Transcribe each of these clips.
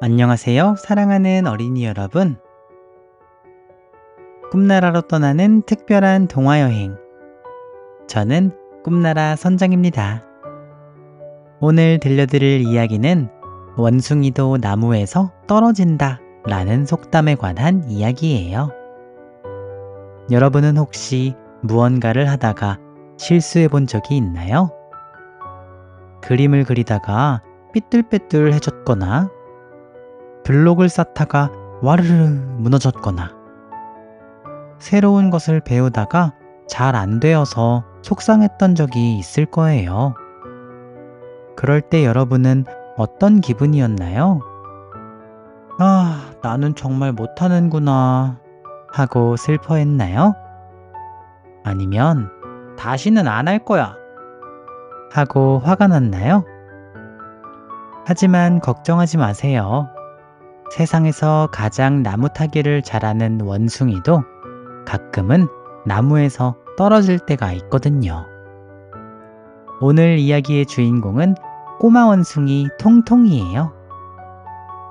안녕하세요, 사랑하는 어린이 여러분. 꿈나라로 떠나는 특별한 동화여행. 저는 꿈나라 선장입니다. 오늘 들려드릴 이야기는 원숭이도 나무에서 떨어진다 라는 속담에 관한 이야기예요. 여러분은 혹시 무언가를 하다가 실수해 본 적이 있나요? 그림을 그리다가 삐뚤빼뚤해졌거나 블록을 쌓다가 와르르 무너졌거나 새로운 것을 배우다가 잘 안 되어서 속상했던 적이 있을 거예요. 그럴 때 여러분은 어떤 기분이었나요? 아, 나는 정말 못하는구나 하고 슬퍼했나요? 아니면 다시는 안 할 거야 하고 화가 났나요? 하지만 걱정하지 마세요. 세상에서 가장 나무 타기를 잘하는 원숭이도 가끔은 나무에서 떨어질 때가 있거든요. 오늘 이야기의 주인공은 꼬마 원숭이 통통이에요.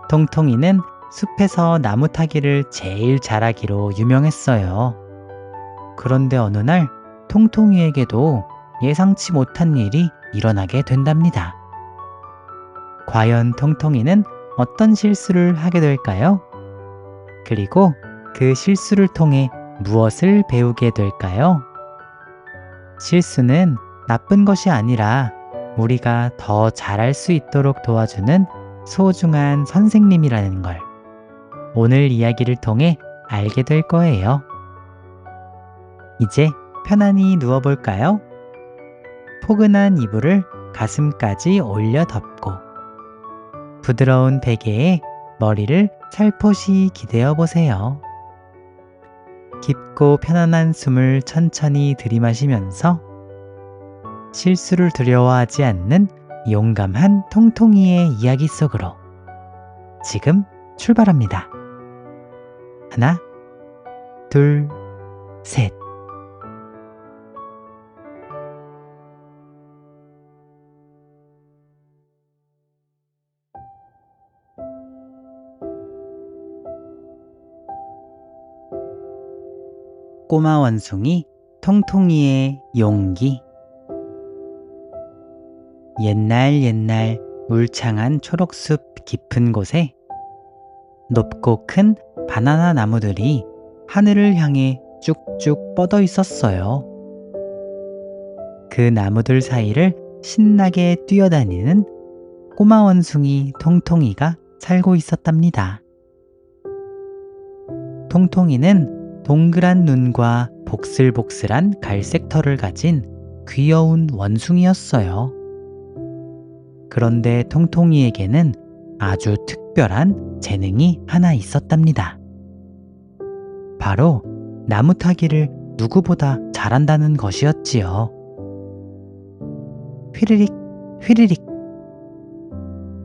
통통이는 숲에서 나무 타기를 제일 잘하기로 유명했어요. 그런데 어느 날 통통이에게도 예상치 못한 일이 일어나게 된답니다. 과연 통통이는 어떤 실수를 하게 될까요? 그리고 그 실수를 통해 무엇을 배우게 될까요? 실수는 나쁜 것이 아니라 우리가 더 잘할 수 있도록 도와주는 소중한 선생님이라는 걸 오늘 이야기를 통해 알게 될 거예요. 이제 편안히 누워볼까요? 포근한 이불을 가슴까지 올려 덮고 부드러운 베개에 머리를 살포시 기대어 보세요. 깊고 편안한 숨을 천천히 들이마시면서 실수를 두려워하지 않는 용감한 통통이의 이야기 속으로 지금 출발합니다. 하나, 둘, 셋. 꼬마 원숭이 통통이의 용기. 옛날 울창한 초록숲 깊은 곳에 높고 큰 바나나 나무들이 하늘을 향해 쭉쭉 뻗어 있었어요. 그 나무들 사이를 신나게 뛰어다니는 꼬마 원숭이 통통이가 살고 있었답니다. 통통이는 동그란 눈과 복슬복슬한 갈색 털을 가진 귀여운 원숭이였어요. 그런데 통통이에게는 아주 특별한 재능이 하나 있었답니다. 바로 나무 타기를 누구보다 잘한다는 것이었지요. 휘리릭 휘리릭.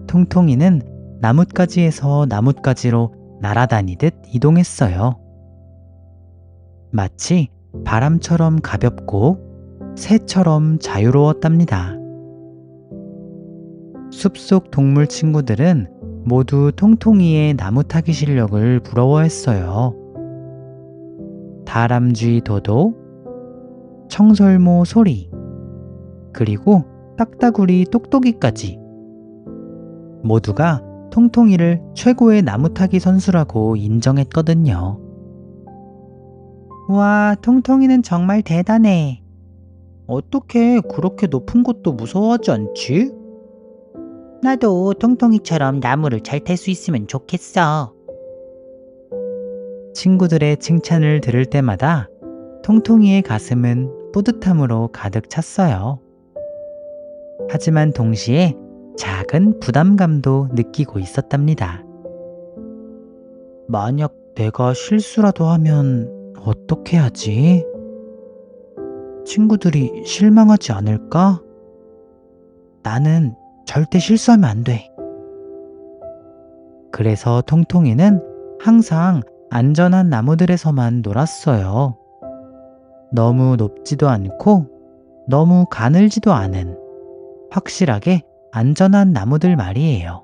통통이는 나뭇가지에서 나뭇가지로 날아다니듯 이동했어요. 마치 바람처럼 가볍고 새처럼 자유로웠답니다. 숲속 동물 친구들은 모두 통통이의 나무 타기 실력을 부러워했어요. 다람쥐 도도, 청설모 소리, 그리고 딱따구리 똑똑이까지 모두가 통통이를 최고의 나무 타기 선수라고 인정했거든요. 와, 통통이는 정말 대단해. 어떻게 그렇게 높은 곳도 무서워하지 않지? 나도 통통이처럼 나무를 잘 탈 수 있으면 좋겠어. 친구들의 칭찬을 들을 때마다 통통이의 가슴은 뿌듯함으로 가득 찼어요. 하지만 동시에 작은 부담감도 느끼고 있었답니다. 만약 내가 실수라도 하면 어떻게 하지? 친구들이 실망하지 않을까? 나는 절대 실수하면 안 돼. 그래서 통통이는 항상 안전한 나무들에서만 놀았어요. 너무 높지도 않고 너무 가늘지도 않은 확실하게 안전한 나무들 말이에요.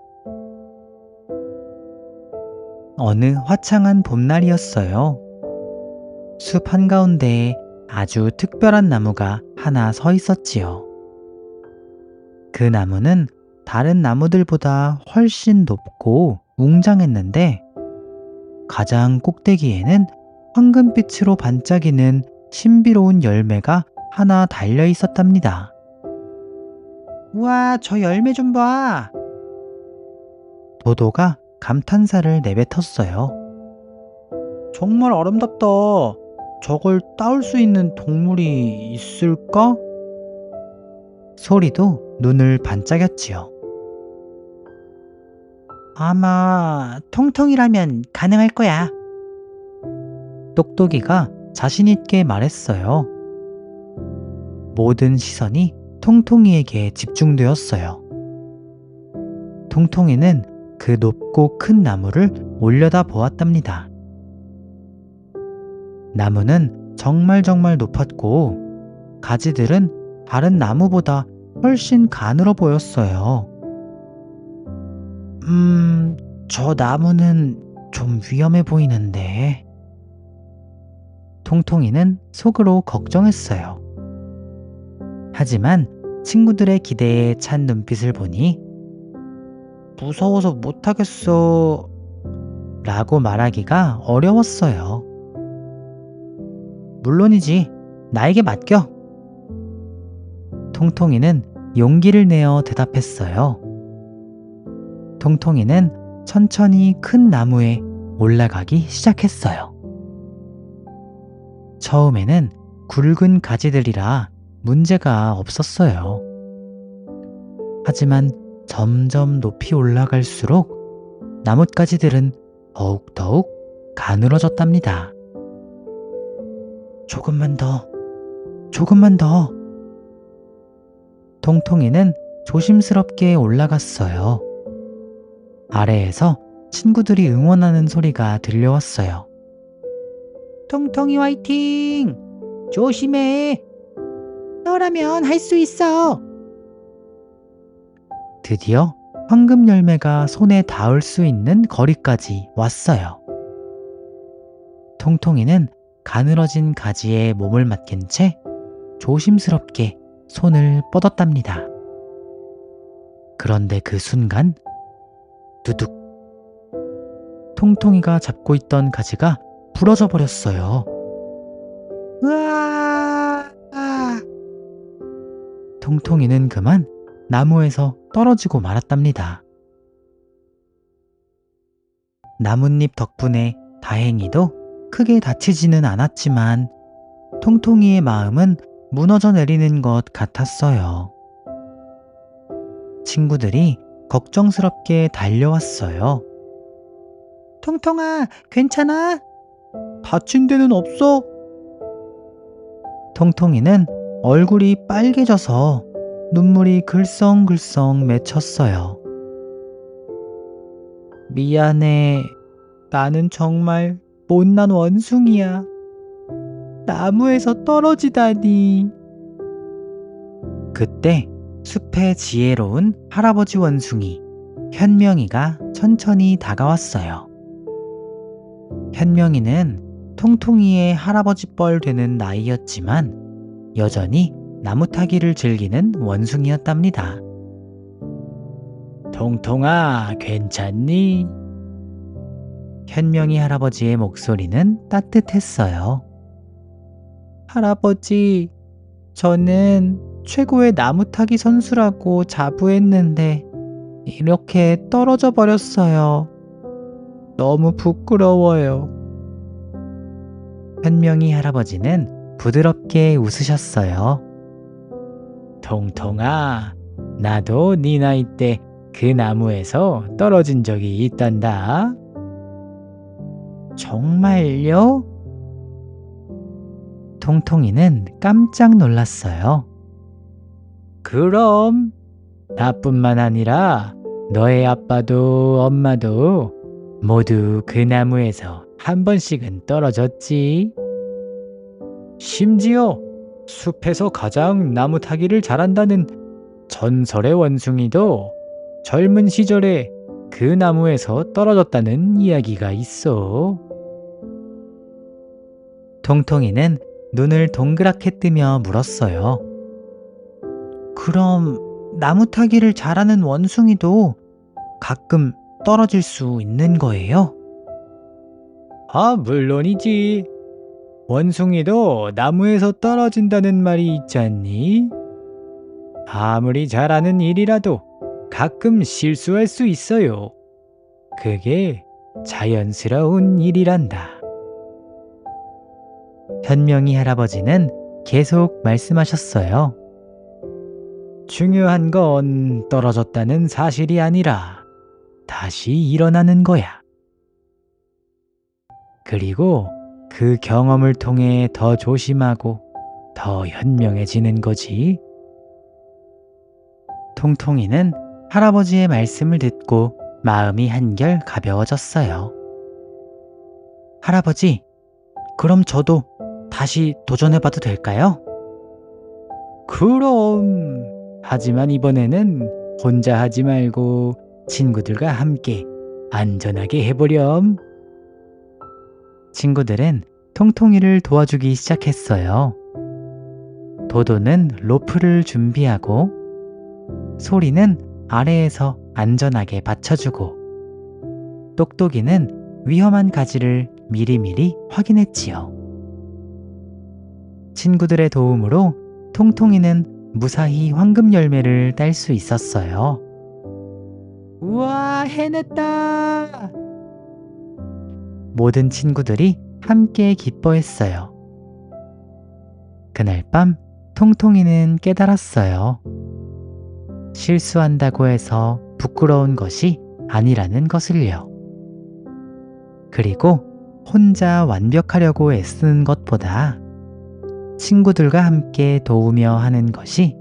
어느 화창한 봄날이었어요. 숲 한가운데에 아주 특별한 나무가 하나 서 있었지요. 그 나무는 다른 나무들보다 훨씬 높고 웅장했는데 가장 꼭대기에는 황금빛으로 반짝이는 신비로운 열매가 하나 달려 있었답니다. 우와, 저 열매 좀 봐! 도도가 감탄사를 내뱉었어요. 정말 아름답다. 저걸 따올 수 있는 동물이 있을까? 소리도 눈을 반짝였지요. 아마 통통이라면 가능할 거야. 똑똑이가 자신있게 말했어요. 모든 시선이 통통이에게 집중되었어요. 통통이는 그 높고 큰 나무를 올려다 보았답니다. 나무는 정말 높았고 가지들은 다른 나무보다 훨씬 가늘어 보였어요. 저 나무는 좀 위험해 보이는데. 통통이는 속으로 걱정했어요. 하지만 친구들의 기대에 찬 눈빛을 보니 무서워서 못하겠어 라고 말하기가 어려웠어요. 물론이지, 나에게 맡겨. 통통이는 용기를 내어 대답했어요. 통통이는 천천히 큰 나무에 올라가기 시작했어요. 처음에는 굵은 가지들이라 문제가 없었어요. 하지만 점점 높이 올라갈수록 나뭇가지들은 더욱 가늘어졌답니다. 조금만 더. 통통이는 조심스럽게 올라갔어요. 아래에서 친구들이 응원하는 소리가 들려왔어요. 통통이 화이팅! 조심해! 너라면 할 수 있어! 드디어 황금 열매가 손에 닿을 수 있는 거리까지 왔어요. 통통이는 가늘어진 가지에 몸을 맡긴 채 조심스럽게 손을 뻗었답니다. 그런데 그 순간 두둑! 통통이가 잡고 있던 가지가 부러져 버렸어요. 으아! 통통이는 그만 나무에서 떨어지고 말았답니다. 나뭇잎 덕분에 다행히도 크게 다치지는 않았지만 통통이의 마음은 무너져 내리는 것 같았어요. 친구들이 걱정스럽게 달려왔어요. 통통아, 괜찮아? 다친 데는 없어? 통통이는 얼굴이 빨개져서 눈물이 글썽글썽 맺혔어요. 미안해. 나는 정말 못난 원숭이야. 나무에서 떨어지다니. 그때 숲의 지혜로운 할아버지 원숭이 현명이가 천천히 다가왔어요. 현명이는 통통이의 할아버지 뻘 되는 나이였지만 여전히 나무 타기를 즐기는 원숭이였답니다. 통통아, 괜찮니? 현명이 할아버지의 목소리는 따뜻했어요. 할아버지, 저는 최고의 나무 타기 선수라고 자부했는데 이렇게 떨어져 버렸어요. 너무 부끄러워요. 현명이 할아버지는 부드럽게 웃으셨어요. 통통아, 나도 네 나이 때 그 나무에서 떨어진 적이 있단다. 정말요? 통통이는 깜짝 놀랐어요. 그럼 나뿐만 아니라 너의 아빠도 엄마도 모두 그 나무에서 한 번씩은 떨어졌지. 심지어 숲에서 가장 나무 타기를 잘한다는 전설의 원숭이도 젊은 시절에 그 나무에서 떨어졌다는 이야기가 있어. 통통이는 눈을 동그랗게 뜨며 물었어요. 그럼 나무 타기를 잘하는 원숭이도 가끔 떨어질 수 있는 거예요? 아, 물론이지. 원숭이도 나무에서 떨어진다는 말이 있지 않니? 아무리 잘하는 일이라도 가끔 실수할 수 있어요. 그게 자연스러운 일이란다. 현명이 할아버지는 계속 말씀하셨어요. 중요한 건 떨어졌다는 사실이 아니라 다시 일어나는 거야. 그리고 그 경험을 통해 더 조심하고 더 현명해지는 거지. 통통이는 할아버지의 말씀을 듣고 마음이 한결 가벼워졌어요. 할아버지, 그럼 저도 다시 도전해봐도 될까요? 그럼. 하지만 이번에는 혼자 하지 말고 친구들과 함께 안전하게 해보렴. 친구들은 통통이를 도와주기 시작했어요. 도도는 로프를 준비하고, 소리는 아래에서 안전하게 받쳐주고, 똑똑이는 위험한 가지를 미리미리 확인했지요. 친구들의 도움으로 통통이는 무사히 황금 열매를 딸 수 있었어요. 우와, 해냈다! 모든 친구들이 함께 기뻐했어요. 그날 밤 통통이는 깨달았어요. 실수한다고 해서 부끄러운 것이 아니라는 것을요. 그리고 혼자 완벽하려고 애쓰는 것보다 친구들과 함께 도우며 하는 것이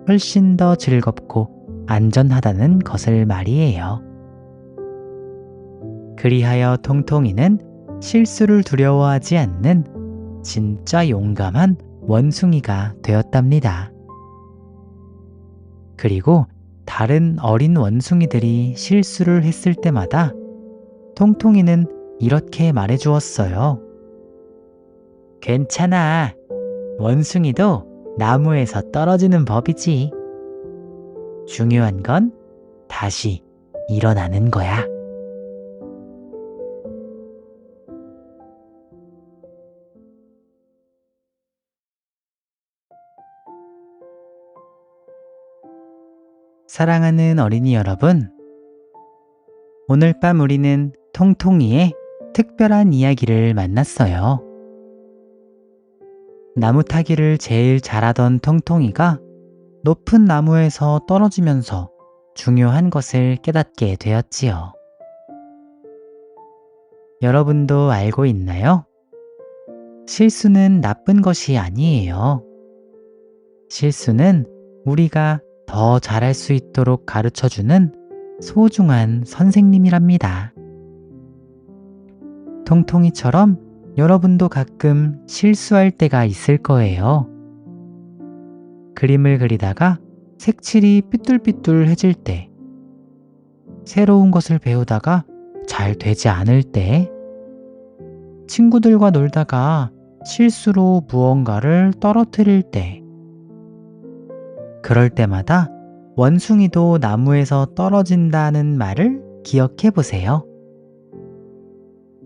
훨씬 더 즐겁고 안전하다는 것을 말이에요. 그리하여 통통이는 실수를 두려워하지 않는 진짜 용감한 원숭이가 되었답니다. 그리고 다른 어린 원숭이들이 실수를 했을 때마다 통통이는 이렇게 말해주었어요. 괜찮아. 원숭이도 나무에서 떨어지는 법이지. 중요한 건 다시 일어나는 거야. 사랑하는 어린이 여러분, 오늘 밤 우리는 통통이의 특별한 이야기를 만났어요. 나무 타기를 제일 잘하던 통통이가 높은 나무에서 떨어지면서 중요한 것을 깨닫게 되었지요. 여러분도 알고 있나요? 실수는 나쁜 것이 아니에요. 실수는 우리가 더 잘할 수 있도록 가르쳐주는 소중한 선생님이랍니다. 통통이처럼 여러분도 가끔 실수할 때가 있을 거예요. 그림을 그리다가 색칠이 삐뚤삐뚤해질 때, 새로운 것을 배우다가 잘 되지 않을 때, 친구들과 놀다가 실수로 무언가를 떨어뜨릴 때, 그럴 때마다 원숭이도 나무에서 떨어진다는 말을 기억해 보세요.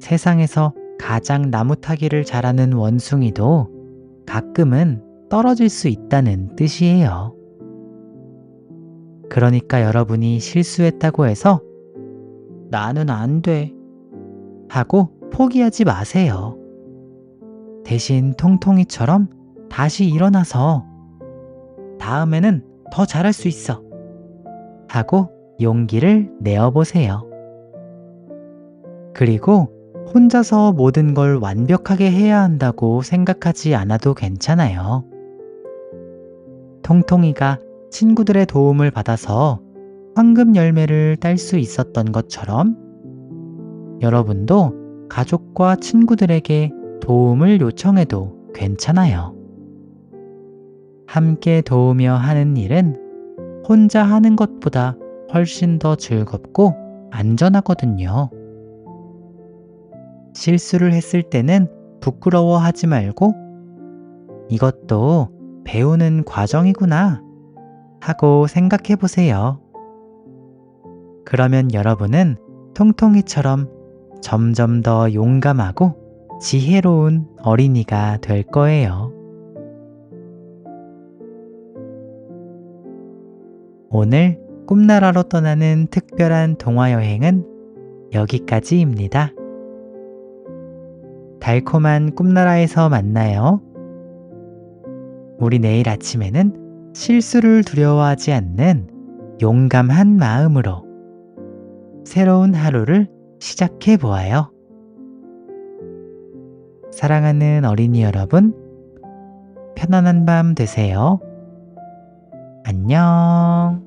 세상에서 가장 나무 타기를 잘하는 원숭이도 가끔은 떨어질 수 있다는 뜻이에요. 그러니까 여러분이 실수했다고 해서 나는 안 돼 하고 포기하지 마세요. 대신 통통이처럼 다시 일어나서 다음에는 더 잘할 수 있어 하고 용기를 내어보세요. 그리고 혼자서 모든 걸 완벽하게 해야 한다고 생각하지 않아도 괜찮아요. 통통이가 친구들의 도움을 받아서 황금 열매를 딸 수 있었던 것처럼 여러분도 가족과 친구들에게 도움을 요청해도 괜찮아요. 함께 도우며 하는 일은 혼자 하는 것보다 훨씬 더 즐겁고 안전하거든요. 실수를 했을 때는 부끄러워하지 말고 이것도 배우는 과정이구나 하고 생각해 보세요. 그러면 여러분은 통통이처럼 점점 더 용감하고 지혜로운 어린이가 될 거예요. 오늘 꿈나라로 떠나는 특별한 동화 여행은 여기까지입니다. 달콤한 꿈나라에서 만나요. 우리 내일 아침에는 실수를 두려워하지 않는 용감한 마음으로 새로운 하루를 시작해 보아요. 사랑하는 어린이 여러분, 편안한 밤 되세요. 안녕.